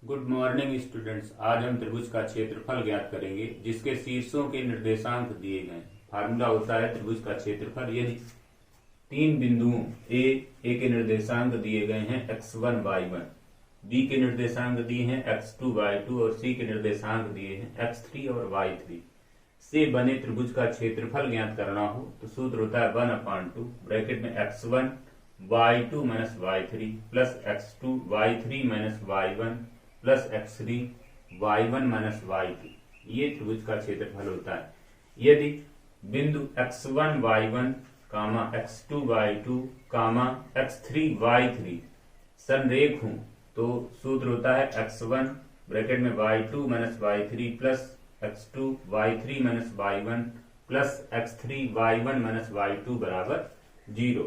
Good morning students. आज हम त्रिभुज का क्षेत्रफल ज्ञात करेंगे जिसके शीर्षों के निर्देशांक दिए गए। फार्मूला होता है त्रिभुज का क्षेत्रफल यदि तीन बिंदुओं ए के निर्देशांक दिए गए हैं x1 y1, बी के निर्देशांक दिए हैं x2 y2 और सी के निर्देशांक दिए हैं x3 और y3 से बने त्रिभुज का क्षेत्रफल ज्ञात करना हो तो सूत्र होता है 1/2 ब्रैकेट में x1 y2 minus y3 plus x2 y3 minus y1 plus x3 y1 minus y2। ये त्रिभुज का क्षेत्रफल होता है यदि बिंदु x1 y1 कामा x2 y2 कामा x3 y3 संरेख हूं तो सूत्र होता है x1 ब्रैकेट में y2 minus y3 plus x2 y3 minus y1 plus x3 y1 minus y2 बराबर 0।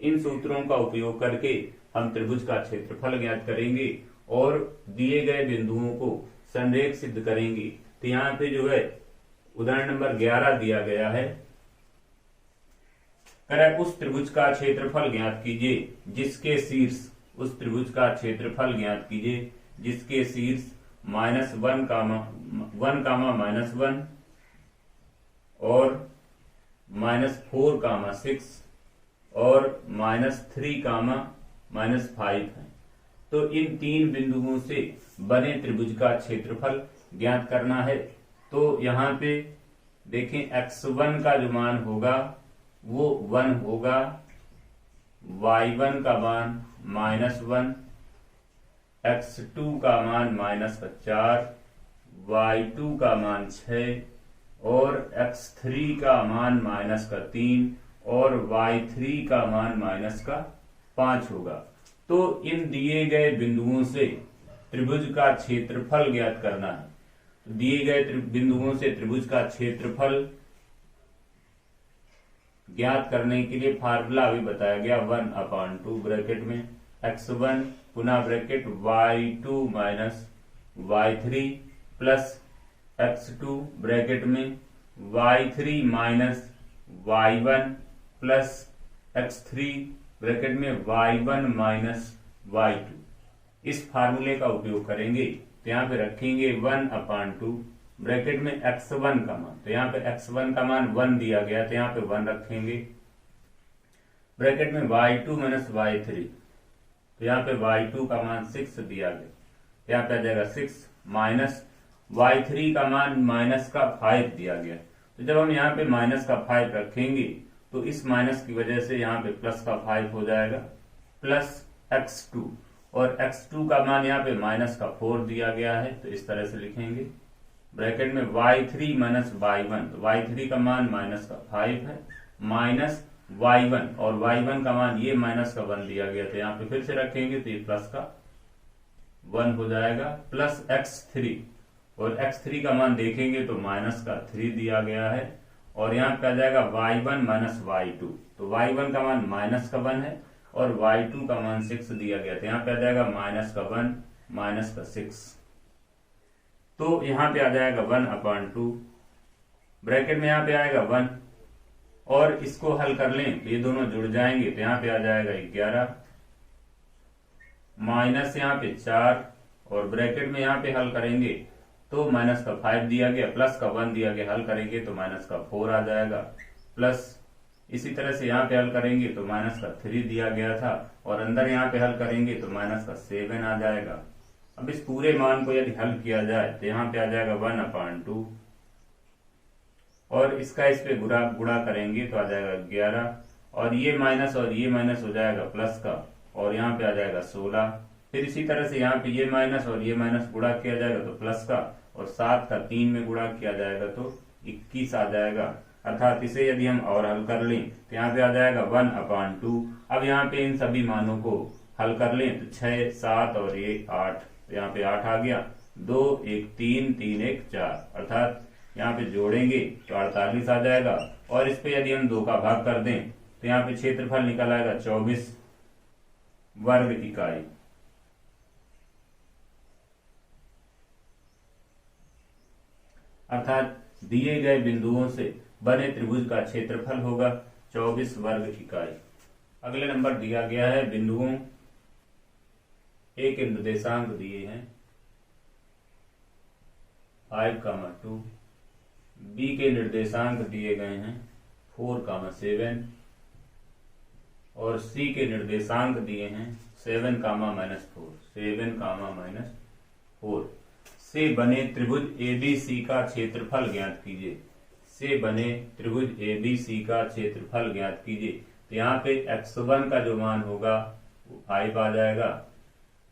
इन सूत्रों का उपयोग करके हम त्रिभुज का क्षेत्रफल ज्ञात करेंगे और दिए गए बिंदुओं को संरेख सिद्ध करेंगे। तो यहाँ पे जो है उदाहरण नंबर 11 दिया गया है, करें उस त्रिभुज का क्षेत्रफल ज्ञात कीजिए जिसके शीर्ष, उस त्रिभुज का क्षेत्रफल ज्ञात कीजिए जिसके शीर्ष -1 -1 और -4 6 और -3 -5 है। तो इन तीन बिंदुओं से बने त्रिभुज का क्षेत्रफल ज्ञात करना है। तो यहाँ पे देखें x1 का जो मान होगा वो 1 होगा, y1 का मान -1, x2 का मान -4, y2 का मान 6 और x3 का मान -3 और y3 का मान -5 होगा। तो इन दिए गए बिंदुओं से त्रिभुज का क्षेत्रफल ज्ञात करना है। तो दिए गए बिंदुओं से त्रिभुज का क्षेत्रफल ज्ञात करने के लिए फार्मूला अभी बताया गया 1/2 ब्रैकेट में x1 पुनः bracket y2 minus y3 plus x2 bracket में y3 minus y1 plus x3 bracket में y1 माइनस y2। इस फार्मूले का उपयोग करेंगे तो यहाँ पे रखेंगे 1/2 ब्रैकेट में x1 का मान, तो यहाँ पे x1 का मान 1 दिया गया तो यहाँ पे 1 रखेंगे, ब्रैकेट में y2 माइनस y3 तो यहाँ पे y2 का मान 6 दिया गया, यहाँ पे आ जाएगा 6 माइनस y3 का मान -5 दिया गया। तो जब हम यहाँ पे -5 रखेंगे तो इस माइनस की वजह से यहाँ पे +5 हो जाएगा प्लस x2 और x2 का मान यहाँ पे -4 दिया गया है तो इस तरह से लिखेंगे, ब्रैकेट में y3 माइनस y1 तो y3 का मान -5 है माइनस y1 और y1 का मान ये -1 दिया गया तो यहाँ पे फिर से रखेंगे तो ये +1 हो जाएगा प्लस x3 और x3 का मान देखेंगे तो -3 दिया गया है और यहाँ पे आ जाएगा y1 माइनस y2 तो y1 का मान -1 है और y2 का मान 6 दिया गया तो यहाँ पे आ जाएगा -1 -6। तो यहाँ पे आ जाएगा 1/2 ब्रैकेट में यहाँ पे आएगा 1 और इसको हल कर लें तो ये दोनों जुड़ जाएंगे तो यहाँ पे आ जाएगा 11 माइनस यहाँ पे 4 और ब्रैकेट में यहाँ पे हल करेंगे तो -5 दिया गया प्लस का 1 दिया गया, हल करेंगे तो -4 आ जाएगा प्लस इसी तरह से यहाँ पे हल करेंगे तो -3 दिया गया था और अंदर यहाँ पे हल करेंगे तो -7 आ जाएगा। अब इस पूरे मान को यदि हल किया जाए तो यहाँ पे आ जाएगा 1/2 और इसका इस पे गुणा करेंगे तो आ जाएगा 11 और ये माइनस हो जाएगा प्लस का और यहाँ पे आ जाएगा 16। फिर इसी तरह से यहाँ पे ये माइनस और ये माइनस गुणा किया जाएगा तो प्लस का और 7 का 3 में गुणा किया जाएगा तो 21 आ जाएगा। अर्थात इसे यदि हम और हल कर लें तो यहाँ पे आ जाएगा 1/2। अब यहाँ पे इन सभी मानों को हल कर लें तो 6 7 और ये 8 तो यहाँ पे 8 आ गया, 2 1 3 3 1 4 अर्थात यहाँ पे जोड़ेंगे तो 48 आ जाएगा और इस पे यदि हम 2 का भाग कर दें तो यहाँ पे क्षेत्रफल निकल आएगा 24 वर्ग इकाई। अर्थात दिए गए बिंदुओं से बने त्रिभुज का क्षेत्रफल होगा 24 वर्ग इकाई। अगले नंबर दिया गया है बिंदुओं ए के निर्देशांक दिए हैं 5, 2। बी के निर्देशांक दिए गए हैं 4, 7 और सी के निर्देशांक दिए हैं 7, -4। 7, -4 से बने त्रिभुज एबीसी का क्षेत्रफल ज्ञात कीजिए। से बने त्रिभुज एबीसी का क्षेत्रफल ज्ञात कीजिए। तो यहाँ पे x1 का जो मान होगा वो 5 आ जाएगा,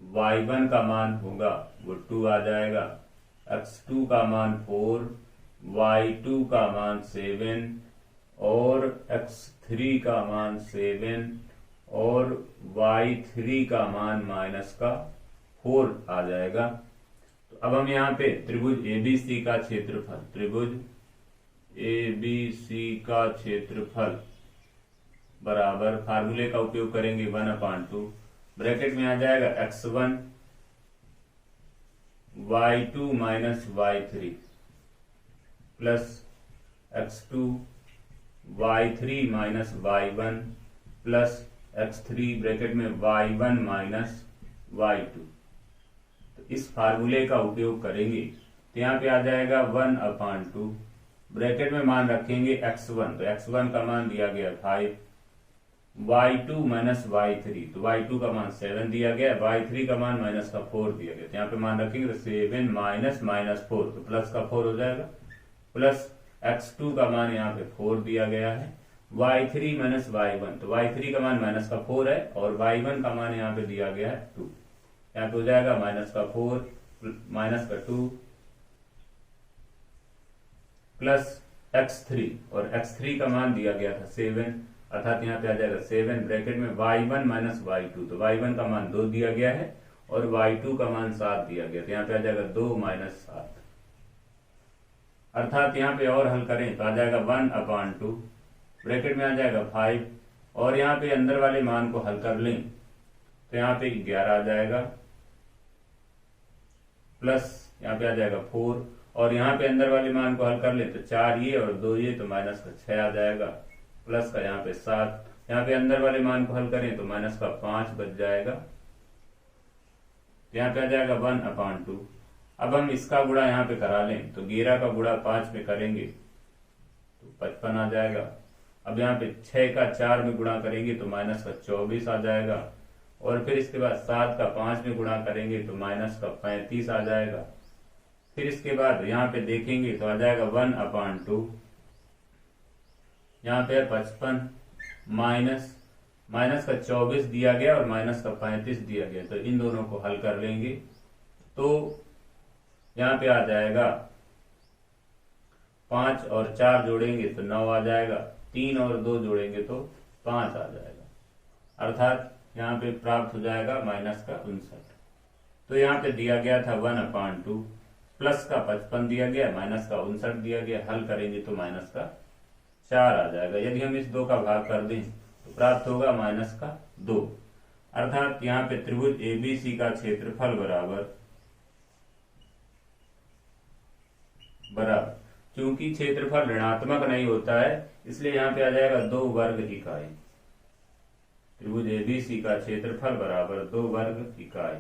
y1 का मान होगा वो 2 आ जाएगा, x2 का मान 4, y2 का मान 7 और x3 का मान 7 और y3 का मान -4 आ जाएगा। तो अब हम यहाँ पे त्रिभुज एबीसी का क्षेत्रफल, त्रिभुज एबीसी का क्षेत्रफल बराबर फार्मूले का उपयोग करेंगे 1/2, ब्रैकेट में आ जाएगा x1 y2 y3 plus x2 y3 y1 plus x3 bracket में y1 y2। तो इस फार्मूले का उपयोग करेंगे तो यहाँ पे आ जाएगा 1/2, ब्रैकेट में मान रखेंगे x1, तो x1 का मान दिया गया 5, y2 y3, तो y2 का मान 7 दिया गया, y3 का मान -4 दिया गया। तो यहाँ पे मान रखेंगे तो 7 -4, तो प्लस का 4 हो जाएगा, प्लस x2 का मान यहाँ पे 4 दिया गया है, y3 y1, तो y3 का मान -4 है और y1 का मान यहाँ पे दिया गया है 2। यहाँ पे हो जाएगा -4 -2 प्लस x3 और x3 का मान दिया गया था 7, अर्थात यहाँ पे आ जाएगा 7 ब्रैकेट में y1 y2, तो y1 का मान 2 दिया गया है और y2 का मान 7 दिया गया, तो यहाँ पे आ जाएगा 2 - 7, अर्थात यहाँ पे और हल करें तो आ जाएगा 1/2, ब्रैकेट में आ जाएगा 5 और यहाँ पे अंदर वाले मान को हल कर लें तो यहाँ पे 11 आ जाएगा, प्लस यहाँ पे आ जाएगा 4 और यहाँ पे अंदर वाले मान को हल कर ले तो 4 ये और 2 ये, तो -6 आ जाएगा, प्लस का यहाँ पे 7, यहाँ पे अंदर वाले मान को हल करें तो -5 बच जाएगा, यहाँ पे आ जाएगा 1/2। अब हम इसका गुणा यहाँ पे करा लें तो 11 का गुणा 5 में करेंगे तो 55 आ जाएगा। अब यहाँ पे 6 का 4 में गुणा करेंगे तो -24 आ जाएगा और फिर इसके बाद 7 का 5 में गुणा करेंगे तो -35 आ जाएगा। फिर इसके बाद यहाँ पे देखेंगे तो आ जाएगा 1/2, यहाँ पे 55 माइनस का 24 दिया गया और -35 दिया गया, तो इन दोनों को हल कर लेंगे तो यहाँ पे आ जाएगा 5 और 4 जोड़ेंगे तो 9 आ जाएगा, 3 और 2 जोड़ेंगे तो 5 आ जाएगा, अर्थात यहाँ पे प्राप्त हो जाएगा -59। तो यहाँ पे दिया गया था 1/2, प्लस का 55 दिया गया, -59 दिया गया, हल करेंगे तो -4 आ जाएगा। यदि हम इस 2 का भाग कर दें तो प्राप्त होगा -2, अर्थात यहाँ पे त्रिभुज एबीसी का क्षेत्रफल बराबर क्योंकि क्षेत्रफल ऋणात्मक नहीं होता है इसलिए यहाँ पे आ जाएगा 2 वर्ग इकाई। त्रिभुज एबीसी का क्षेत्रफल बराबर 2 वर्ग इकाई।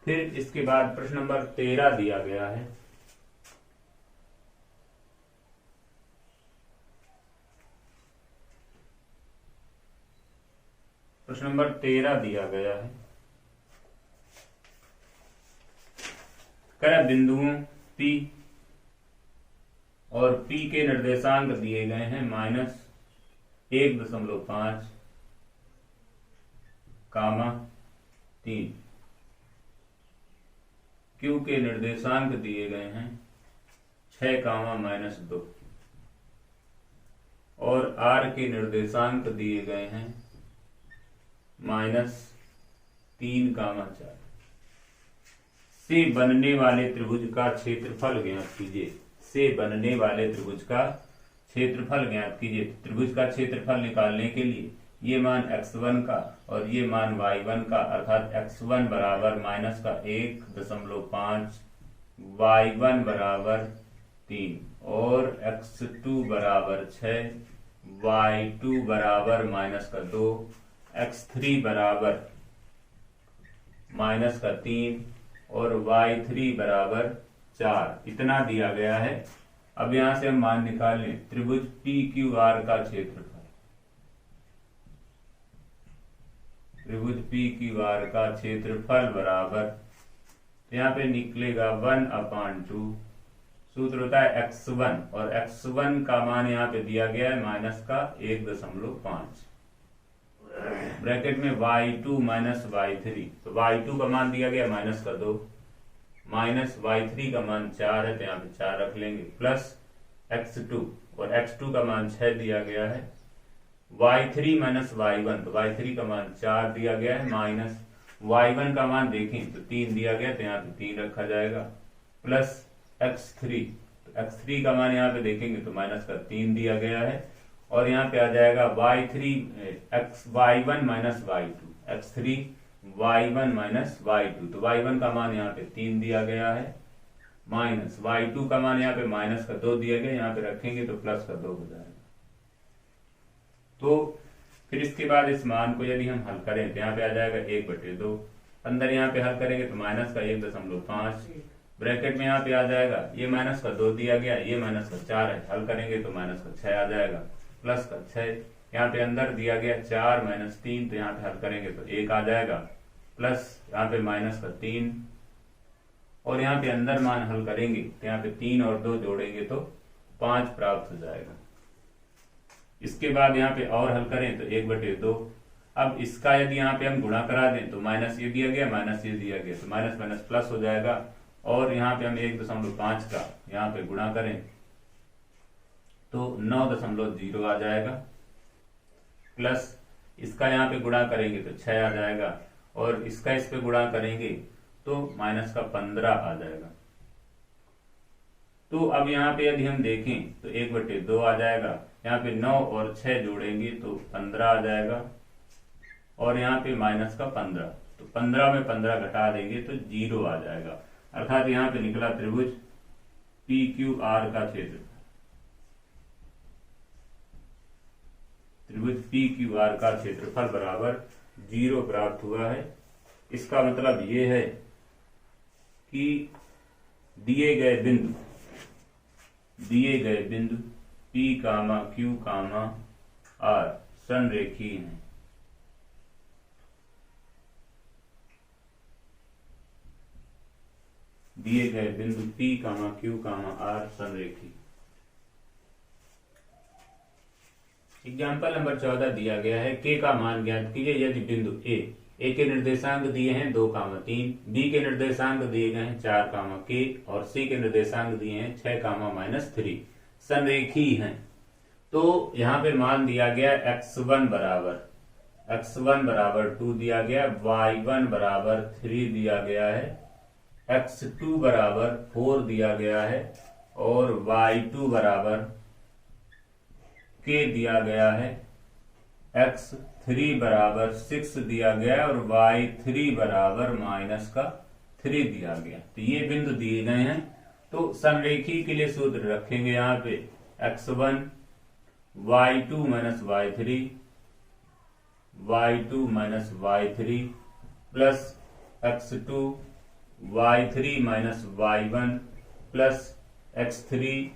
फिर इसके बाद प्रश्न नंबर 13 दिया गया है। प्रश्न नंबर 13 दिया गया है, कह बिंदुओं P और P के निर्देशांक दिए गए हैं -1.5, 3, Q के निर्देशांक दिए गए हैं 6, -2 और R के निर्देशांक दिए गए हैं -3, 4। से बनने वाले त्रिभुज का क्षेत्रफल ज्ञात कीजिए। से बनने वाले त्रिभुज का क्षेत्रफल ज्ञात कीजिए। त्रिभुज का क्षेत्रफल निकालने के लिए ये मान x1 का और ये मान y1 का, अर्थात x1 बराबर -1.5, y1 बराबर 3 और x2 बराबर 6, y2 बराबर -2, x3 बराबर माइनस का 3 और y3 बराबर 4 इतना दिया गया है। अब यहां से हम मान निकाल लें त्रिभुज PQR का क्षेत्रफल। त्रिभुज PQR का क्षेत्रफल बराबर, यहाँ पे निकलेगा 1/2, सूत्र होता है x1 और x1 का मान यहाँ पे दिया गया है माइनस का 1.5, ब्रैकेट में y2 माइनस y3, तो y2 का मान दिया गया माइनस का 2, माइनस y3 का मान 4 है तो यहाँ पे 4 रख लेंगे, प्लस x2 और x2 का मान 6 दिया गया है, y3 माइनस y1 तो y3 का मान 4 दिया गया है, माइनस y1 का मान देखें तो 3 दिया गया तो यहाँ पे 3 रखा जाएगा, प्लस x3 तो x3 का मान यहाँ पे देखेंगे तो माइनस का 3 दिया गया है, और यहाँ पे आ जाएगा y1 minus y2, x3 y1 minus y2 तो y1 का मान यहाँ पे 3 दिया गया है, माइनस y2 का मान यहाँ पे माइनस का 2 दिया गया, यहाँ पे रखेंगे तो प्लस का 2 हो जाएगा। तो फिर इसके बाद इस मान को यदि हम हल करें तो यहाँ पे आ जाएगा 1/2, अंदर यहाँ पे हल करेंगे तो माइनस का 1.5, ब्रैकेट में यहाँ पे आ जाएगा ये माइनस का 2 दिया गया, ये माइनस का 4 है, हल करेंगे तो माइनस का 6 आ जाएगा, प्लस का 6, यहाँ पे अंदर दिया गया 4 माइनस 3 तो यहाँ पे हल करेंगे तो 1 आ जाएगा, प्लस यहाँ पे माइनस का 3, और यहाँ पे अंदर मान हल करेंगे तो यहाँ पे 3 और 2 जोड़ेंगे तो 5 प्राप्त हो जाएगा। इसके बाद यहाँ पे और हल करें तो 1/2, अब इसका यदि यहाँ पे हम गुणा करा दें तो माइनस ये दिया गया माइनस ये दिया गया तो माइनस माइनस प्लस हो जाएगा, और यहाँ पे हम 1.5 का यहाँ पे गुणा करें तो 9.0 आ जाएगा, प्लस इसका यहाँ पे गुणा करेंगे तो 6 आ जाएगा, और इसका इस पे गुणा करेंगे तो माइनस का 15 आ जाएगा। तो अब यहाँ पे यदि हम देखें तो 1/2 आ जाएगा, यहाँ पे 9 और 6 जोड़ेंगे तो 15 आ जाएगा, और यहाँ पे माइनस का 15 तो 15 में 15 घटा देंगे तो 0 आ जाएगा, अर्थात यहाँ पे निकला त्रिभुज PQR का क्षेत्रफल। त्रिभुज PQR का क्षेत्रफल बराबर 0 प्राप्त हुआ है। इसका मतलब ये है कि दिए गए बिंदु P, Q, R संरेखीय हैं। दिए गए बिंदु P, Q, R संरेखीय। एग्जाम्पल नंबर 14 दिया गया है, K का मान ज्ञात कीजिए यदि बिंदु A के निर्देशांक दिए हैं 2, 3, B के निर्देशांक दिए गए हैं 4, K और C के निर्देशांक दिए हैं 6, -3 संरेखीय हैं। तो यहाँ पे मान दिया गया x1 बराबर 2 दिया गया, y1 बराबर 3 दिया गया है, x2 बराबर 4 दिया गया है, और y2 बराबर k दिया गया है, x3 बराबर 6 दिया गया और y3 बराबर -3 दिया गया। तो ये बिंदु दिए गए हैं। तो संरेखी के लिए सूत्र रखेंगे यहाँ पे x1 y2 minus y3 plus x2 y3 minus y1 plus x3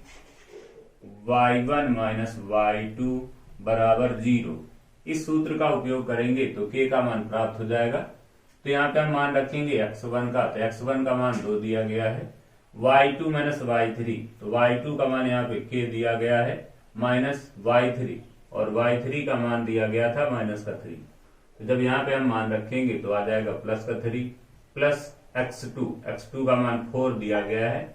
y1 minus y2 बराबर 0। इस सूत्र का उपयोग करेंगे तो k का मान प्राप्त हो जाएगा। तो यहाँ पे हम मान रखेंगे x1 का, तो x1 का मान 2 दिया गया है, y2 माइनस y3 तो y2 का मान यहाँ पे k दिया गया है माइनस y3, और y3 का मान दिया गया था -3। तो जब यहाँ पे हम मान रखेंगे तो आ जाएगा +3 प्लस x2 का मान 4 दिया गया है,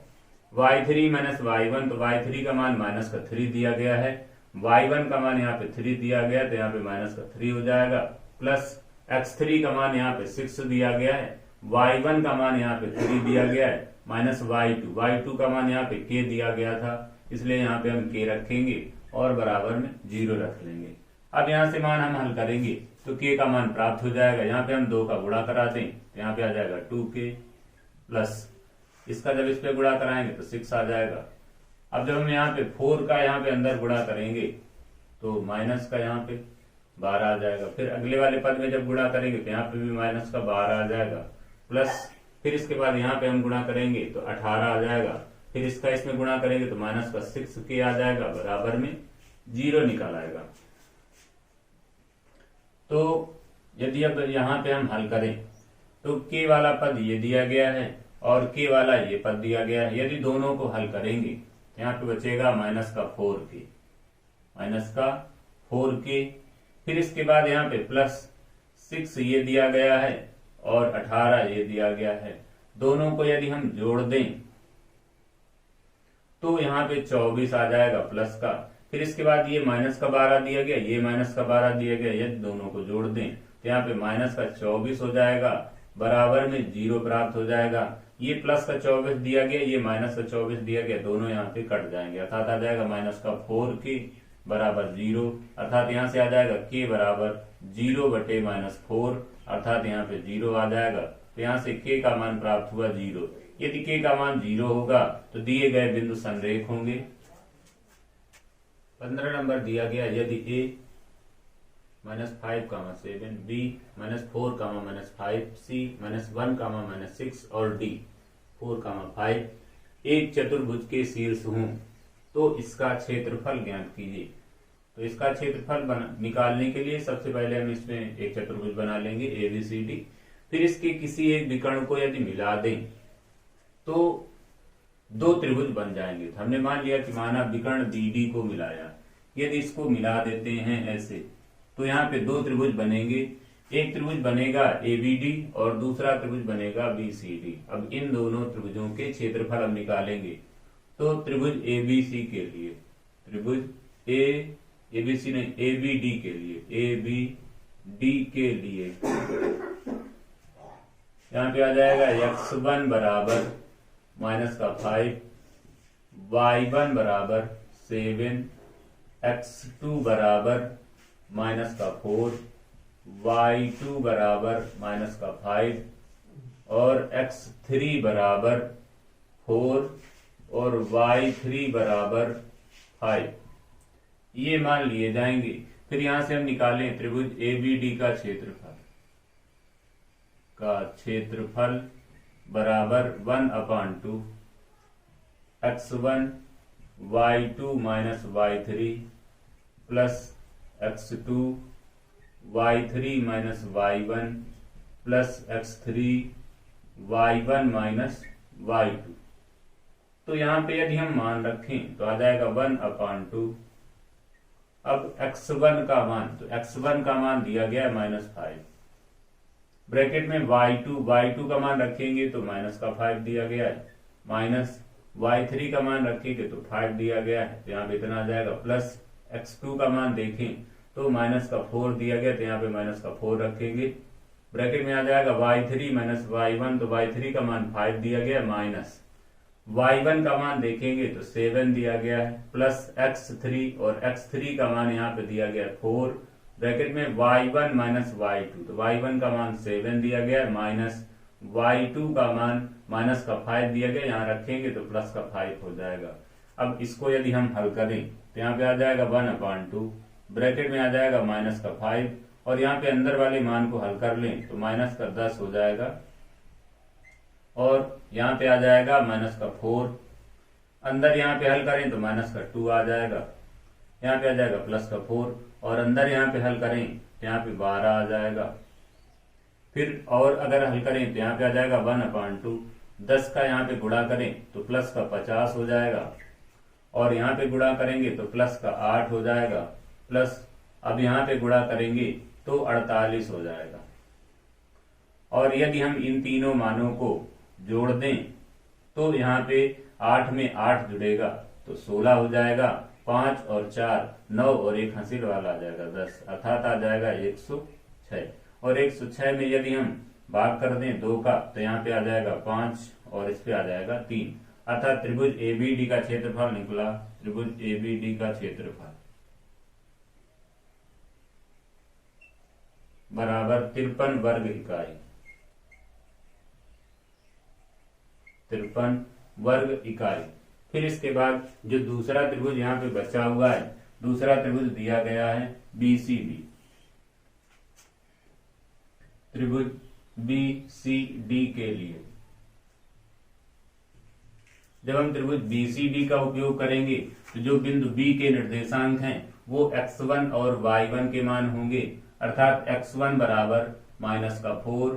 y3 माइनस y1 तो y3 का मान -3 दिया गया है, y1 का मान यहाँ पे 3 दिया गया तो यहाँ पे -3 हो जाएगा, प्लस x3 का मान यहाँ पे 6 दिया गया है, y1 का मान यहाँ पे 3 दिया गया है, माइनस y2 का मान यहाँ पे k दिया गया था, इसलिए यहाँ पे हम k रखेंगे और बराबर में 0 रख लेंगे। अब यहाँ से मान हम हल करेंगे तो k का मान प्राप्त हो जाएगा। यहाँ पे हम 2 का गुणा करा दें तो यहाँ पे आ जाएगा 2k प्लस इसका जब इस पे गुणा कराएंगे तो 6 आ जाएगा। अब जब हम यहाँ पे 4 का यहाँ पे अंदर गुणा करेंगे तो माइनस का यहाँ पे 12 आ जाएगा। फिर अगले वाले पद में जब गुणा करेंगे तो यहाँ पे भी माइनस का 12 आ जाएगा, प्लस फिर इसके बाद यहाँ पे हम गुणा करेंगे तो 18 आ जाएगा, फिर इसका इसमें गुणा करेंगे तो माइनस का 6k आ जाएगा, बराबर में 0 निकल आएगा। तो यदि अब यहाँ पे हम हल करें तो k वाला पद ये दिया गया है और k वाला ये पद दिया गया है। यदि दोनों को हल करेंगे तो यहाँ पे बचेगा माइनस का 4k, माइनस का 4k। फिर इसके बाद यहाँ पे प्लस 6 ये दिया गया है और 18 ये दिया गया है। दोनों को यदि हम जोड़ दें तो यहाँ पे 24 आ जाएगा प्लस का। फिर इसके बाद ये माइनस का 12 दिया गया, ये माइनस का 12 दिया गया। यदि दोनों को जोड़ दें तो यहाँ पे माइनस का 24 हो जाएगा, बराबर में 0 प्राप्त हो जाएगा। ये प्लस का 24 दिया गया, ये माइनस का 24 दिया गया, दोनों यहाँ पे कट जाएंगे, अर्थात आ जाएगा माइनस का 4k बराबर 0, अर्थात यहाँ से आ जाएगा k बराबर 0 बटे माइनस 4, अर्थात यहाँ पे 0 आ जाएगा। तो यहाँ से k का मान प्राप्त हुआ 0। यदि k का मान 0 होगा तो दिए गए बिंदु संरेख होंगे। 15 नंबर दिया गया, यदि a -5, 7, b -4, -5, c -1, -6 और d 4, 5 एक चतुर्भुज के शीर्ष हों तो इसका क्षेत्रफल ज्ञात कीजिए। तो इसका क्षेत्रफल निकालने के लिए सबसे पहले हम इसमें एक चतुर्भुज बना लेंगे ABCD। फिर इसके किसी एक विकर्ण को यदि मिला दें तो 2 त्रिभुज बन जाएंगे। तो हमने मान लिया कि माना विकर्ण BD को मिलाया, यदि इसको मिला देते हैं ऐसे तो यहाँ पे 2 त्रिभुज बनेंगे। एक त्रिभुज बनेगा ABD और दूसरा त्रिभुज बनेगा BCD। अब इन दोनों त्रिभुजों के क्षेत्रफल हम निकालेंगे। तो त्रिभुज ABC के लिए, त्रिभुज ABC नहीं, ABD के लिए, ABD के लिए यहाँ पे आ जाएगा x1 बराबर माइनस का 5, y1 बराबर 7, x2 बराबर माइनस का 4, y2 बराबर माइनस का 5 और x3 बराबर 4 और y3 बराबर 5, ये मान लिए जाएंगे। फिर यहां से हम निकालें त्रिभुज ABD का क्षेत्रफल बराबर 1/2 x1 y2 minus y3 plus x2 y3 minus y1 plus x3 y1 minus y2। तो यहाँ पे यदि हम मान रखें तो आ जाएगा 1/2। अब x1 का मान, तो x1 का मान दिया गया -5, ब्रैकेट में y2 का मान रखेंगे तो माइनस का 5 दिया गया है, माइनस y3 का मान रखेंगे तो 5 दिया गया है, तो यहाँ पे इतना आ जाएगा। प्लस x2 का मान देखें तो माइनस का 4 दिया गया, तो यहाँ पे माइनस का 4 रखेंगे, ब्रैकेट में आ जाएगा y3 माइनस y1, तो y3 का मान 5 दिया गया, माइनस y1 का मान देखेंगे तो 7 दिया गया है, प्लस x3 और x3 का मान यहाँ पे दिया गया 4, ब्रैकेट में y1 माइनस y2, तो y1 का मान 7 दिया गया है, माइनस y2 का मान माइनस का 5 दिया गया, यहाँ रखेंगे तो प्लस का 5 हो जाएगा। अब इसको यदि हम हल करें तो यहाँ पे आ जाएगा 1/2, ब्रैकेट में आ जाएगा माइनस का 5 और यहाँ पे अंदर वाले मान को हल कर लें तो माइनस का 10 हो जाएगा और यहाँ पे आ जाएगा माइनस का 4, अंदर यहाँ पे हल करें तो माइनस का 2 आ जाएगा, यहाँ पे आ जाएगा प्लस का 4 और अंदर यहाँ पे हल करें तो यहाँ पे 12 आ जाएगा। फिर और अगर हल करें तो यहाँ पे आ जाएगा 1/2, 10 का यहाँ पे गुणा करें तो प्लस का 50 हो जाएगा और यहाँ पे गुणा करेंगे तो प्लस का 8 हो जाएगा, प्लस अब यहाँ पे गुणा करेंगे तो 48 हो जाएगा। और यदि हम इन तीनों मानों को जोड़ दें तो यहाँ पे 8 में 8 जुड़ेगा तो 16 हो जाएगा, 5 और 4 9 और एक हासिल वाला आ जाएगा 10, अर्थात आ जाएगा 106। और 106 में यदि हम भाग कर दें 2 का तो यहाँ पे आ जाएगा 5 और इस पे आ जाएगा 3, अर्थात त्रिभुज ABD का क्षेत्रफल निकला, त्रिभुज ABD का क्षेत्रफल बराबर 53 वर्ग इकाई, 53 वर्ग इकाई। फिर इसके बाद जो दूसरा त्रिभुज यहाँ पे बचा हुआ है, दूसरा त्रिभुज दिया गया है BCD, त्रिभुज बी सी डी के लिए। जब हम त्रिभुज बी सी डी का उपयोग करेंगे तो जो बिंदु बी के निर्देशांक हैं वो x1 और y1 के मान होंगे, अर्थात x1 बराबर -4,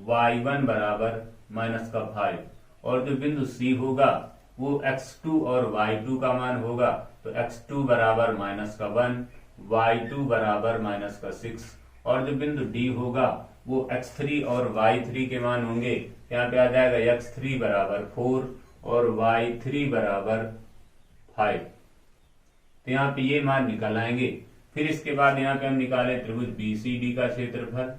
y1 बराबर -5, और जो बिंदु C होगा वो x2 और y2 का मान होगा, तो x2 बराबर -1, y2 बराबर -6, और जो बिंदु D होगा वो x3 और y3 के मान होंगे। यहाँ पे आ जाएगा x3 बराबर 4 और y3 बराबर 5। तो यहाँ पे ये मान निकल आएंगे। फिर इसके बाद यहाँ पे हम निकालें त्रिभुज BCD का क्षेत्रफल,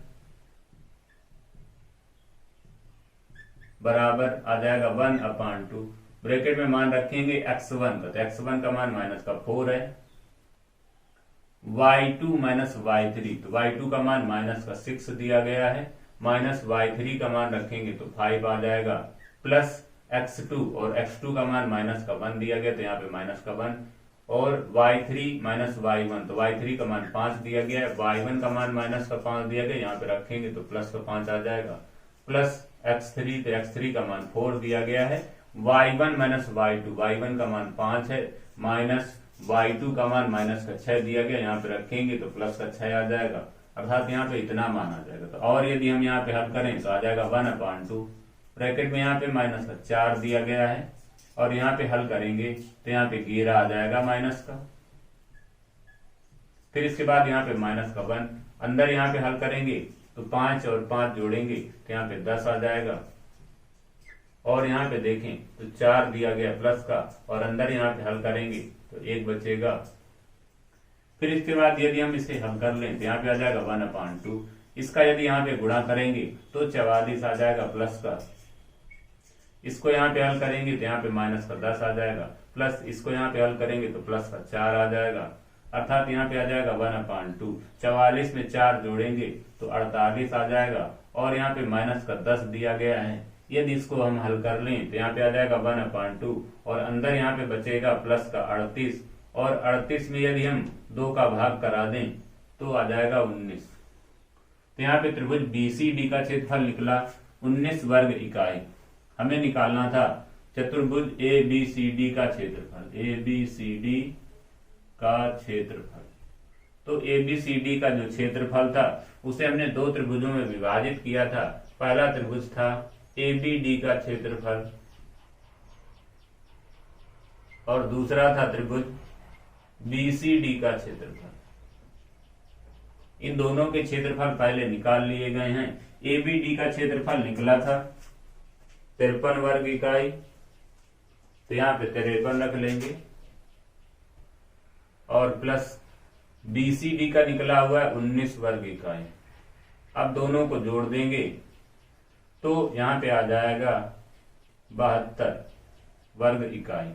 बराबर आ जाएगा 1/2, ब्रैकेट में मान रखेंगे x1 का, तो x1 का मान -4 है, y2 y3, तो y2 का मान -6 दिया गया है, माइनस y3 का मान रखेंगे तो 5 आ जाएगा, प्लस x2, और x2 का मान -1 दिया गया, तो यहाँ पे -1, और y3 y1, तो y3 का मान 5 दिया गया है, y1 का मान -5 दिया गया, यहाँ पे रखेंगे तो +5 आ जाएगा, प्लस x3, तो x3 का मान 4 दिया गया है, y1 y2, y1 का मान 5 है, माइनस y2 का मान -6 दिया गया, यहाँ पे रखेंगे तो +6 आ जाएगा, अर्थात यहाँ पे इतना मान आ जाएगा। तो और यदि हम यहाँ पे हल करें तो आ जाएगा 1/2, ब्रैकेट में यहाँ पे -4 दिया गया है, और यहाँ पे हल करेंगे तो यहाँ पे घेरा आ जाएगा माइनस का, फिर इसके बाद यहाँ पे -1, अंदर यहाँ पे हल करेंगे तो 5 और 5 जोड़ेंगे तो यहाँ पे 10 आ जाएगा, और यहाँ पे देखें तो 4 दिया गया प्लस का, और अंदर यहाँ पे हल करेंगे तो 1 बचेगा। फिर इसके बाद यदि हम इसे हल कर लें तो यहाँ पे आ जाएगा 1/2, इसका यदि यहाँ पे गुणा करेंगे तो 44 आ जाएगा प्लस का, इसको यहाँ पे हल करेंगे तो यहाँ पे -10 आ जाएगा, प्लस इसको यहाँ पे हल करेंगे तो +4 आ जाएगा, अर्थात यहाँ पे आ जाएगा 1/2, 44 में 4 जोड़ेंगे तो 48 आ जाएगा, और यहाँ पे -10 दिया गया है, यदि इसको हम हल कर लें तो यहाँ पे आ जाएगा 1/2, और अंदर यहाँ पे बचेगा प्लस का 38, और 38 में यदि हम 2 का भाग करा दें तो आ जाएगा 19। तो यहाँ पे त्रिभुज BCD का क्षेत्रफल निकला 19 वर्ग इकाई। हमें निकालना था चतुर्भुज ABCD का क्षेत्रफल, ABCD का क्षेत्रफल। तो ABCD का जो क्षेत्रफल था उसे हमने 2 त्रिभुजों में विभाजित किया था। पहला त्रिभुज था ABD का क्षेत्रफल, और दूसरा था त्रिभुज BCD का क्षेत्रफल। इन दोनों के क्षेत्रफल पहले निकाल लिए गए हैं। ABD का क्षेत्रफल निकला था 53 वर्ग इकाई, तो यहाँ पे 53 रख लेंगे, और प्लस BCD का निकला हुआ है 19 वर्ग इकाई। अब दोनों को जोड़ देंगे तो यहाँ पे आ जाएगा 72 वर्ग इकाई।